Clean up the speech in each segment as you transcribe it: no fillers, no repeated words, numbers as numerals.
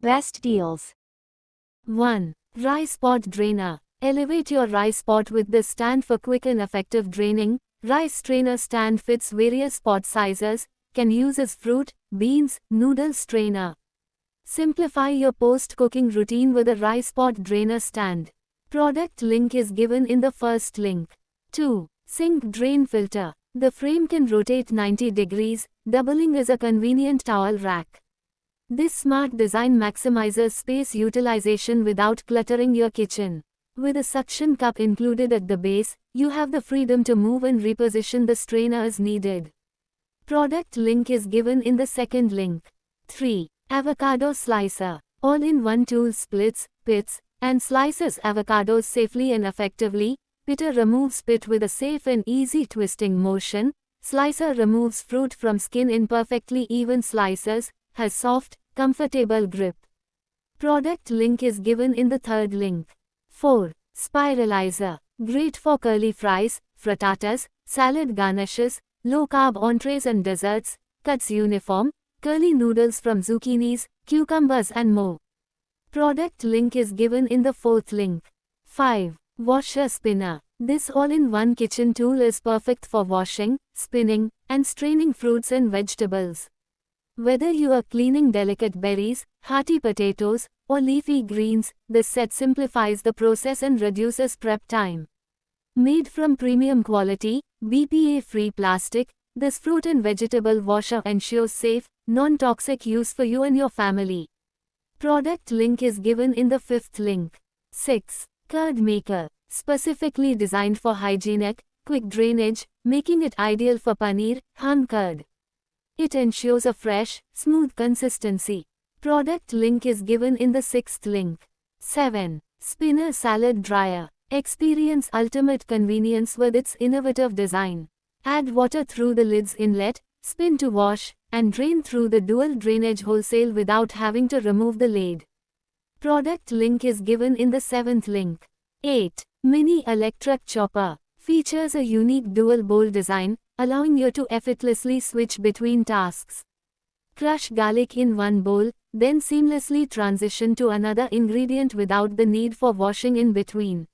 Best deals. 1. Rice pot drainer. Elevate your rice pot with this stand for quick and effective draining. Rice strainer stand fits various pot sizes, can use as fruit, beans, noodle strainer. Simplify your post-cooking routine with a rice pot drainer stand. Product link is given in the first link. 2. Sink drain filter. The frame can rotate 90 degrees, doubling as a convenient towel rack. This smart design maximizes space utilization without cluttering your kitchen. With a suction cup included at the base, you have the freedom to move and reposition the strainer as needed. Product link is given in the second link. 3. Avocado slicer. All-in-one tool splits, pits, and slices avocados safely and effectively. Pitter removes pit with a safe and easy twisting motion. Slicer removes fruit from skin in perfectly even slices, has soft, comfortable grip. Product link is given in the third link. 4. Spiralizer. Great for curly fries, frittatas, salad garnishes, low-carb entrees and desserts, cuts uniform, curly noodles from zucchinis, cucumbers and more. Product link is given in the fourth link. 5. Washer spinner. This all-in-one kitchen tool is perfect for washing, spinning, and straining fruits and vegetables. Whether you are cleaning delicate berries, hearty potatoes, or leafy greens, this set simplifies the process and reduces prep time. Made from premium quality, BPA-free plastic, this fruit and vegetable washer ensures safe, non-toxic use for you and your family. Product link is given in the fifth link. 6. Curd maker. Specifically designed for hygienic, quick drainage, making it ideal for paneer, ham curd. It ensures a fresh, smooth consistency. Product link is given in the sixth link. 7. Spinner salad dryer. Experience ultimate convenience with its innovative design. Add water through the lid's inlet, spin to wash, and drain through the dual drainage hole without having to remove the lid. Product link is given in the seventh link. 8. Mini electric chopper. Features a unique dual bowl design, allowing you to effortlessly switch between tasks. Crush garlic in one bowl, then seamlessly transition to another ingredient without the need for washing in between.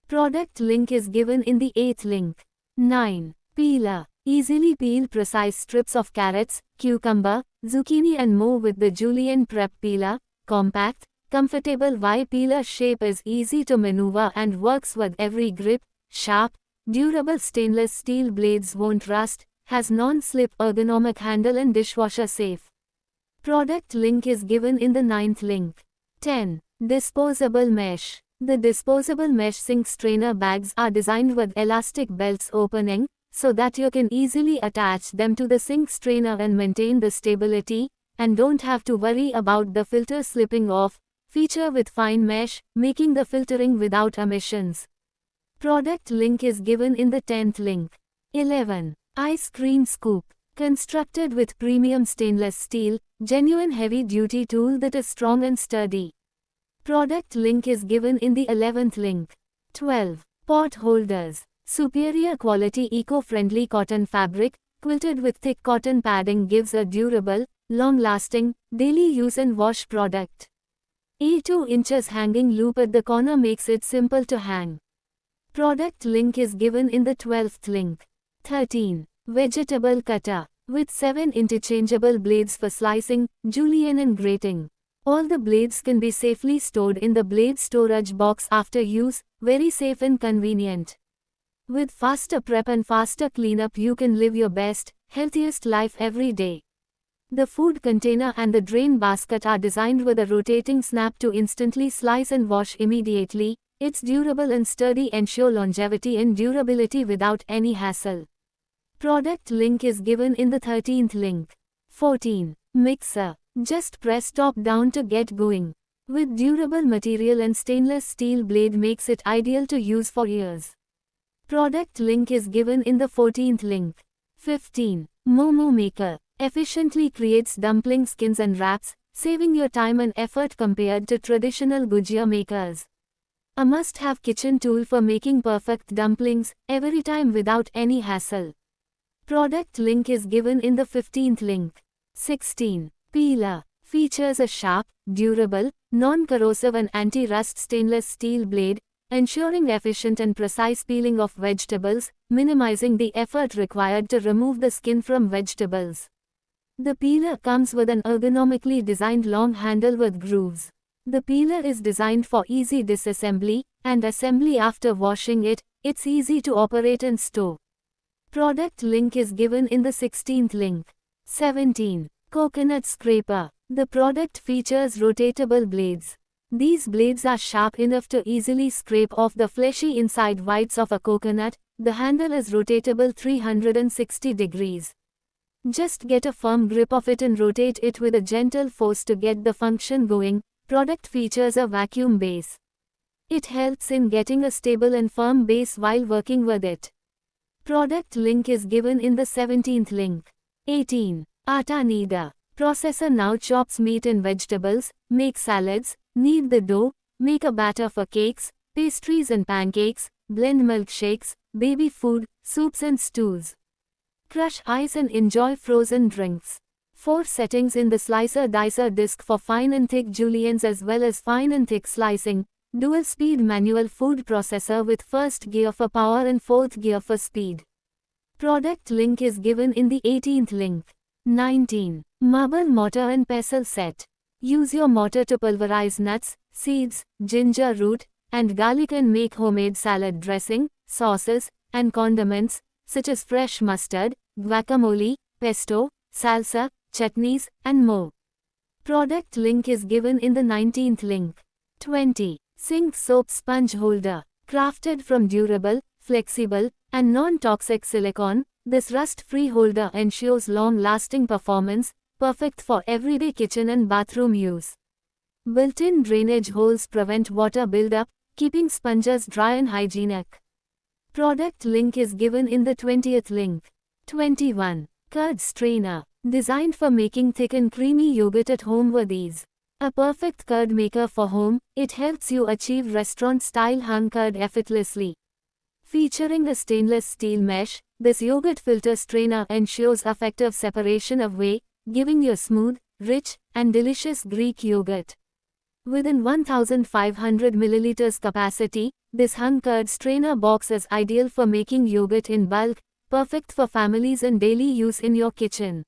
Product link is given in the eighth link. 9. Peeler. Easily peel precise strips of carrots, cucumber, zucchini and more with the Julienne Prep Peeler. Compact, comfortable Y-peeler shape is easy to maneuver and works with every grip. Sharp, durable stainless steel blades won't rust, has non-slip ergonomic handle and dishwasher safe. Product link is given in the ninth link. 10. Disposable mesh. The disposable mesh sink strainer bags are designed with elastic belts opening, so that you can easily attach them to the sink strainer and maintain the stability, and don't have to worry about the filter slipping off. Feature with fine mesh, making the filtering without emissions. Product link is given in the 10th link. 11. Ice cream scoop. Constructed with premium stainless steel, genuine heavy-duty tool that is strong and sturdy. Product link is given in the 11th link. 12. Pot holders. Superior quality eco-friendly cotton fabric, quilted with thick cotton padding gives a durable, long-lasting, daily use and wash product. A 2 inches hanging loop at the corner makes it simple to hang. Product link is given in the 12th link. 13. Vegetable cutter. With 7 interchangeable blades for slicing, julienne and grating. All the blades can be safely stored in the blade storage box after use, very safe and convenient. With faster prep and faster cleanup you can live your best, healthiest life every day. The food container and the drain basket are designed with a rotating snap to instantly slice and wash immediately. It's durable and sturdy, ensure longevity and durability without any hassle. Product link is given in the 13th link. 14. Mixer. Just press top down to get going. With durable material and stainless steel blade makes it ideal to use for years. Product link is given in the 14th link. 15. Momo Maker. Efficiently creates dumpling skins and wraps, saving your time and effort compared to traditional gujia makers. A must-have kitchen tool for making perfect dumplings, every time without any hassle. Product link is given in the 15th link. 16. Peeler. Features a sharp, durable, non-corrosive and anti-rust stainless steel blade, ensuring efficient and precise peeling of vegetables, minimizing the effort required to remove the skin from vegetables. The peeler comes with an ergonomically designed long handle with grooves. The peeler is designed for easy disassembly and assembly after washing it. It's easy to operate and store. Product link is given in the 16th link. 17. Coconut scraper. The product features rotatable blades. These blades are sharp enough to easily scrape off the fleshy inside whites of a coconut. The handle is rotatable 360 degrees. Just get a firm grip of it and rotate it with a gentle force to get the function going. Product features a vacuum base. It helps in getting a stable and firm base while working with it. Product link is given in the 17th link. 18. Atta kneader. Processor now chops meat and vegetables, make salads, knead the dough, make a batter for cakes, pastries and pancakes, blend milkshakes, baby food, soups and stews. Crush ice and enjoy frozen drinks. 4 settings in the slicer dicer disc for fine and thick juliennes as well as fine and thick slicing. Dual speed manual food processor with first gear for power and fourth gear for speed. Product link is given in the 18th link. 19. Marble mortar and pestle set. Use your mortar to pulverize nuts, seeds, ginger root, and garlic and make homemade salad dressing, sauces, and condiments, such as fresh mustard, guacamole, pesto, salsa, chutneys, and more. Product link is given in the 19th link. 20. Sink soap sponge holder. Crafted from durable, flexible, and non-toxic silicone, this rust-free holder ensures long-lasting performance, perfect for everyday kitchen and bathroom use. Built-in drainage holes prevent water buildup, keeping sponges dry and hygienic. Product link is given in the 20th link. 21. Curd strainer. Designed for making thick and creamy yogurt at home with ease. A perfect curd maker for home, it helps you achieve restaurant-style hung curd effortlessly. Featuring a stainless steel mesh, this yogurt filter strainer ensures effective separation of whey, giving you a smooth, rich, and delicious Greek yogurt. Within 1500 milliliters capacity, this hung curd strainer box is ideal for making yogurt in bulk, perfect for families and daily use in your kitchen.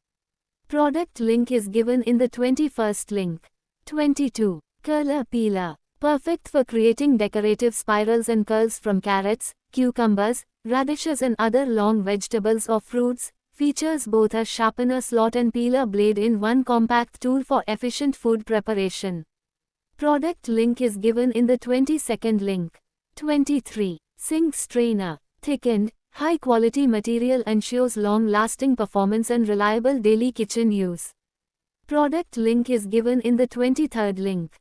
Product link is given in the 21st link. 22. Curler peeler. Perfect for creating decorative spirals and curls from carrots, cucumbers, radishes and other long vegetables or fruits. Features both a sharpener slot and peeler blade in one compact tool for efficient food preparation. Product link is given in the 22nd link. 23. Sink strainer. Thickened, high-quality material ensures long-lasting performance and reliable daily kitchen use. Product link is given in the 23rd link.